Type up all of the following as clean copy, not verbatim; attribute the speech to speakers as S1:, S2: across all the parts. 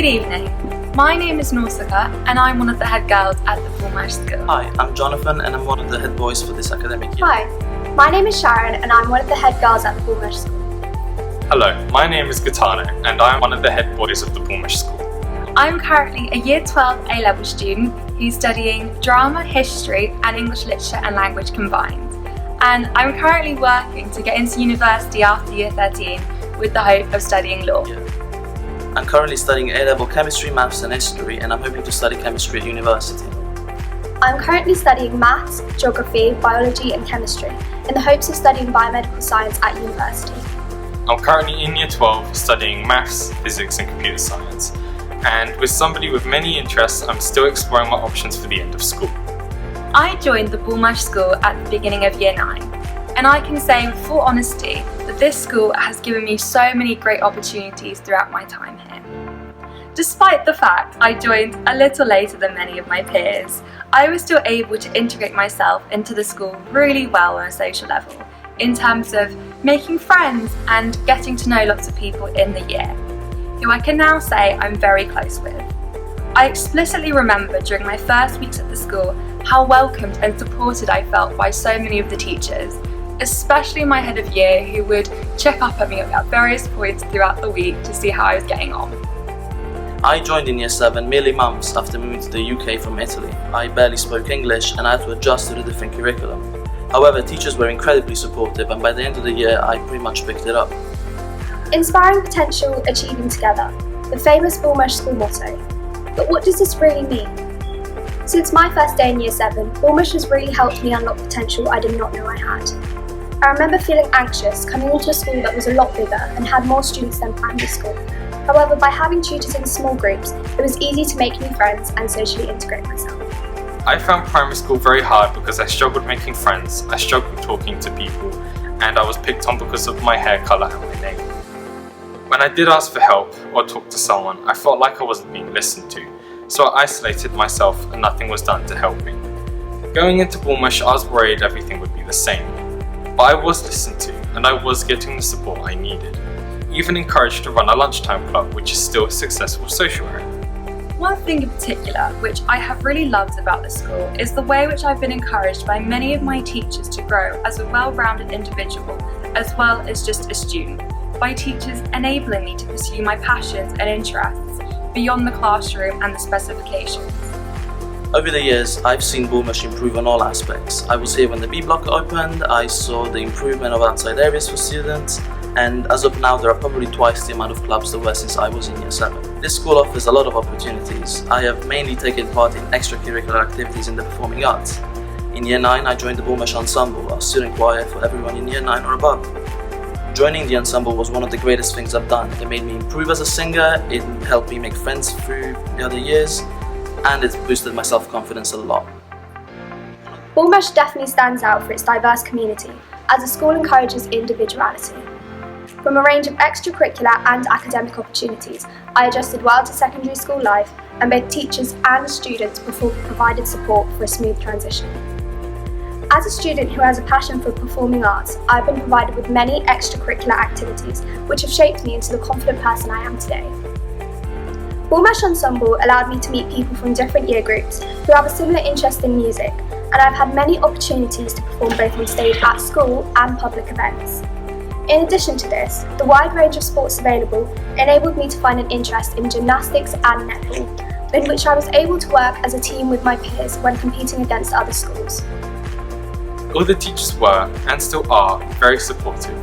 S1: evening. My name is Nausicaa and I'm one of the head girls at the Bulmershe School.
S2: Hi, I'm Jonathan and I'm one of the head boys for this academic year.
S3: Hi, my name is Sharon and I'm one of the head girls at the Bulmershe School.
S4: Hello, my name is Gaetano and I'm one of the head boys of the Bulmershe School.
S1: I'm currently a Year 12 A-level student who's studying drama, history and English literature and language combined. And I'm currently working to get into university after Year 13 with the hope of studying law.
S2: Yeah. I'm currently studying A-level chemistry, maths and history and I'm hoping to study chemistry at university.
S3: I'm currently studying maths, geography, biology and chemistry in the hopes of studying biomedical science at university.
S4: I'm currently in Year 12 studying maths, physics and computer science. And with somebody with many interests, I'm still exploring my options for the end of school.
S1: I joined the Bulmershe School at the beginning of Year 9, and I can say with full honesty that this school has given me so many great opportunities throughout my time here. Despite the fact I joined a little later than many of my peers, I was still able to integrate myself into the school really well on a social level, in terms of making friends and getting to know lots of people in the year, who I can now say I'm very close with. I explicitly remember during my first weeks at the school how welcomed and supported I felt by so many of the teachers, especially my head of year who would check up on me at various points throughout the week to see how I was getting on.
S2: I joined in Year 7 merely months after moving to the UK from Italy. I barely spoke English and I had to adjust to the different curriculum. However, teachers were incredibly supportive and by the end of the year I pretty much picked it up.
S3: Inspiring potential, achieving together, the famous Bulmershe School motto. But what does this really mean? Since my first day in Year 7, Bulmershe has really helped me unlock potential I did not know I had. I remember feeling anxious coming into a school that was a lot bigger and had more students than primary school. However, by having tutors in small groups, it was easy to make new friends and socially integrate myself.
S4: I found primary school very hard because I struggled making friends, I struggled talking to people, and I was picked on because of my hair colour and my name. When I did ask for help or talk to someone, I felt like I wasn't being listened to, so I isolated myself and nothing was done to help me. Going into Bulmershe, I was worried everything would be the same, but I was listened to and I was getting the support I needed. Even encouraged to run a lunchtime club, which is still a successful social area.
S1: One thing in particular which I have really loved about the school is the way which I've been encouraged by many of my teachers to grow as a well-rounded individual as well as just a student, by teachers enabling me to pursue my passions and interests beyond the classroom and the specifications.
S2: Over the years, I've seen Bulmershe improve on all aspects. I was here when the B block opened, I saw the improvement of outside areas for students, and as of now there are probably twice the amount of clubs there were since I was in Year 7. This school offers a lot of opportunities. I have mainly taken part in extracurricular activities in the performing arts. In Year 9 I joined the Bulmershe Ensemble, a student choir for everyone in Year 9 or above. Joining the ensemble was one of the greatest things I've done. It made me improve as a singer, it helped me make friends through the other years, and it boosted my self-confidence a lot.
S3: Bulmershe definitely stands out for its diverse community, as the school encourages individuality. From a range of extracurricular and academic opportunities, I adjusted well to secondary school life and both teachers and students provided support for a smooth transition. As a student who has a passion for performing arts, I've been provided with many extracurricular activities which have shaped me into the confident person I am today. Bulmershe Ensemble allowed me to meet people from different year groups who have a similar interest in music, and I've had many opportunities to perform both on stage at school and public events. In addition to this, the wide range of sports available enabled me to find an interest in gymnastics and netball, in which I was able to work as a team with my peers when competing against other schools.
S4: All the teachers were, and still are, very supportive,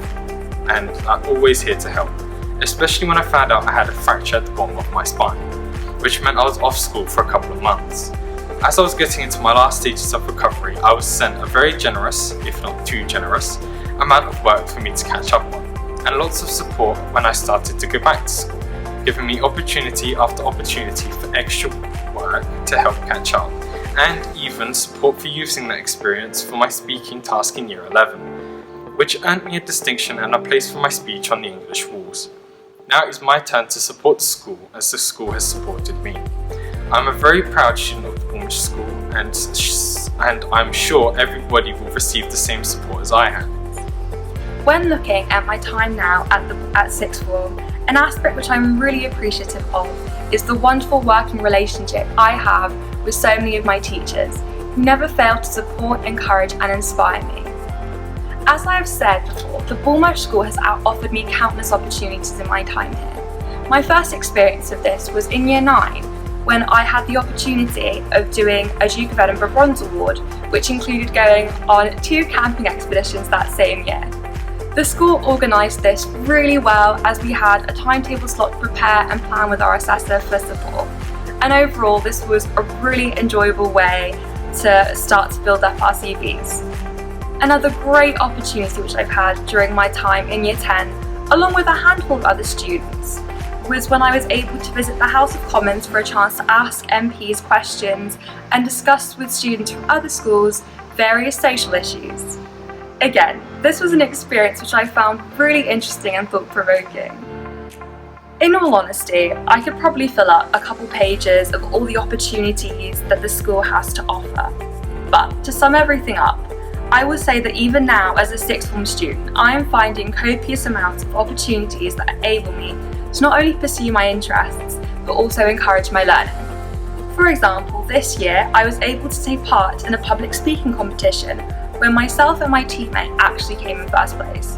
S4: and are always here to help, especially when I found out I had a fracture at the bottom of my spine, which meant I was off school for a couple of months. As I was getting into my last stages of recovery, I was sent a very generous, if not too generous, amount of work for me to catch up on, and lots of support when I started to go back to school, giving me opportunity after opportunity for extra work to help catch up, and even support for using that experience for my speaking task in Year 11, which earned me a distinction and a place for my speech on the English walls. Now it is my turn to support the school as the school has supported me. I'm a very proud student of the Bulmershe School and I'm sure everybody will receive the same support as I have.
S1: When looking at my time now at sixth form An aspect which I'm really appreciative of is the wonderful working relationship I have with so many of my teachers, who never fail to support, encourage and inspire me. As I have said before, the Bulmershe School has offered me countless opportunities in my time here. My first experience of this was in Year 9, when I had the opportunity of doing a Duke of Edinburgh Bronze Award, which included going on 2 camping expeditions that same year. The school organised this really well, as we had a timetable slot to prepare and plan with our assessor for support. And overall, this was a really enjoyable way to start to build up our CVs. Another great opportunity which I've had during my time in Year 10, along with a handful of other students, was when I was able to visit the House of Commons for a chance to ask MPs questions and discuss with students from other schools various social issues. Again, this was an experience which I found really interesting and thought-provoking. In all honesty, I could probably fill up a couple pages of all the opportunities that the school has to offer. But to sum everything up, I would say that even now as a sixth form student, I am finding copious amounts of opportunities that enable me to not only pursue my interests, but also encourage my learning. For example, this year I was able to take part in a public speaking competition where myself and my teammate actually came in first place.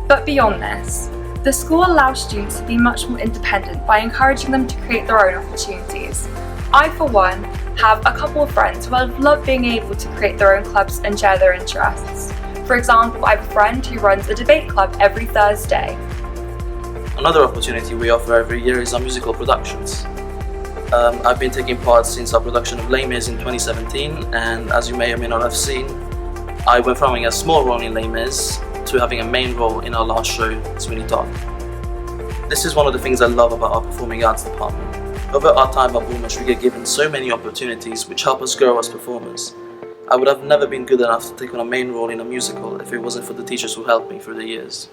S1: But beyond this, the school allows students to be much more independent by encouraging them to create their own opportunities. I, for one, have a couple of friends who have loved being able to create their own clubs and share their interests. For example, I have a friend who runs a debate club every Thursday.
S2: Another opportunity we offer every year is our musical productions. I've been taking part since our production of Les Mis in 2017, and as you may or may not have seen, I went from having a small role in Les Mis to having a main role in our last show, Sweeney Todd. This is one of the things I love about our performing arts department. Over our time at Bulmershe, we get given so many opportunities which help us grow as performers. I would have never been good enough to take on a main role in a musical if it wasn't for the teachers who helped me through the years.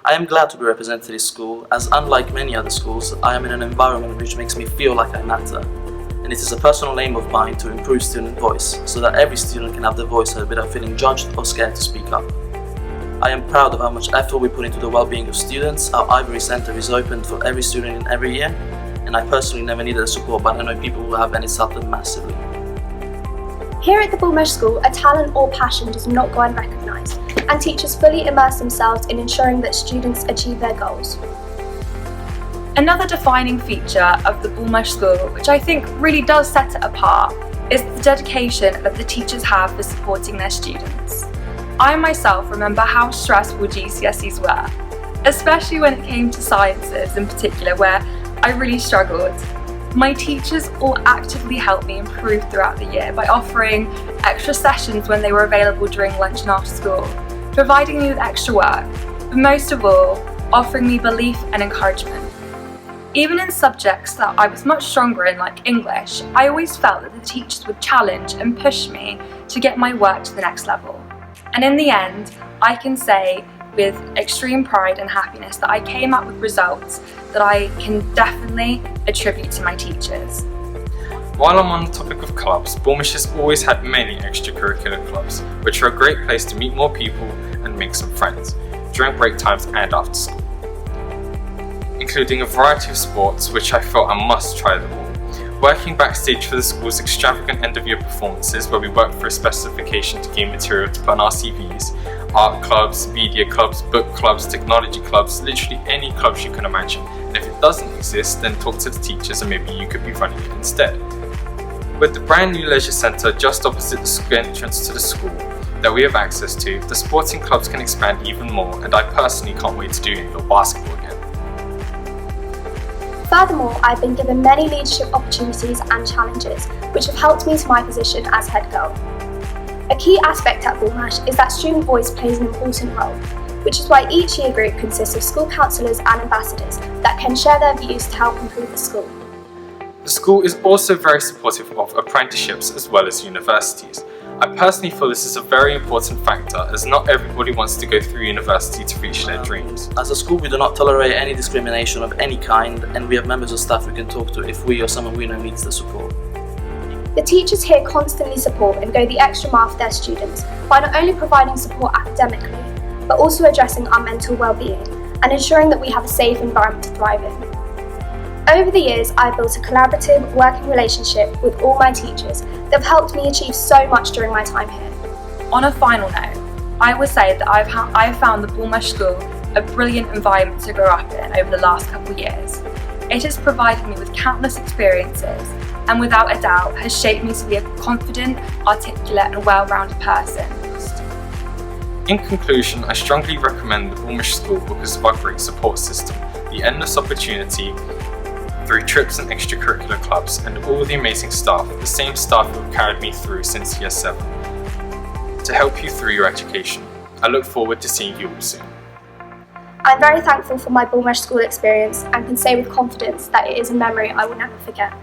S2: I am glad to be represented in this school, as unlike many other schools, I am in an environment which makes me feel like I matter. And it is a personal aim of mine to improve student voice, so that every student can have their voice heard without feeling judged or scared to speak up. I am proud of how much effort we put into the well-being of students. Our Ivory Centre is open for every student in every year, and I personally never needed the support, but I know people who have, and it's helped them massively.
S3: Here at the Bulmershe School, a talent or passion does not go unrecognised, and teachers fully immerse themselves in ensuring that students achieve their goals.
S1: Another defining feature of the Bulmershe School, which I think really does set it apart, is the dedication that the teachers have for supporting their students. I myself remember how stressful GCSEs were, especially when it came to sciences in particular, where I really struggled. My teachers all actively helped me improve throughout the year by offering extra sessions when they were available during lunch and after school, providing me with extra work, but most of all, offering me belief and encouragement. Even in subjects that I was much stronger in, like English, I always felt that the teachers would challenge and push me to get my work to the next level. And in the end, I can say with extreme pride and happiness that I came up with results that I can definitely attribute to my teachers.
S4: While I'm on the topic of clubs, Bulmershe has always had many extracurricular clubs, which are a great place to meet more people and make some friends, during break times and after school. Including a variety of sports, which I felt I must try them all. Working backstage for the school's extravagant end-of-year performances, where we work for a specification to gain material to put on our CVs, art clubs, media clubs, book clubs, technology clubs, literally any clubs you can imagine. And if it doesn't exist, then talk to the teachers and maybe you could be running it instead. With the brand new leisure centre just opposite the entrance to the school that we have access to, the sporting clubs can expand even more, and I personally can't wait to do indoor basketball again.
S3: Furthermore, I've been given many leadership opportunities and challenges, which have helped me to my position as head girl. A key aspect at Bulmershe is that student voice plays an important role, which is why each year group consists of school counsellors and ambassadors that can share their views to help improve the school.
S4: The school is also very supportive of apprenticeships as well as universities. I personally feel this is a very important factor, as not everybody wants to go through university to reach their dreams.
S2: As a school, we do not tolerate any discrimination of any kind, and we have members of staff we can talk to if we or someone we know needs the support.
S3: The teachers here constantly support and go the extra mile for their students by not only providing support academically, but also addressing our mental well-being, and ensuring that we have a safe environment to thrive in. Over the years, I've built a collaborative working relationship with all my teachers that have helped me achieve so much during my time here.
S1: On a final note, I would say that I've found the Bulmershe School a brilliant environment to grow up in over the last couple of years. It has provided me with countless experiences and without a doubt has shaped me to be a confident, articulate and well-rounded person.
S4: In conclusion, I strongly recommend the Bulmershe School because of our great support system, the endless opportunity through trips and extracurricular clubs, and all the amazing staff, the same staff who have carried me through since Year 7, to help you through your education. I look forward to seeing you all soon.
S3: I'm very thankful for my Bulmershe School experience and can say with confidence that it is a memory I will never forget.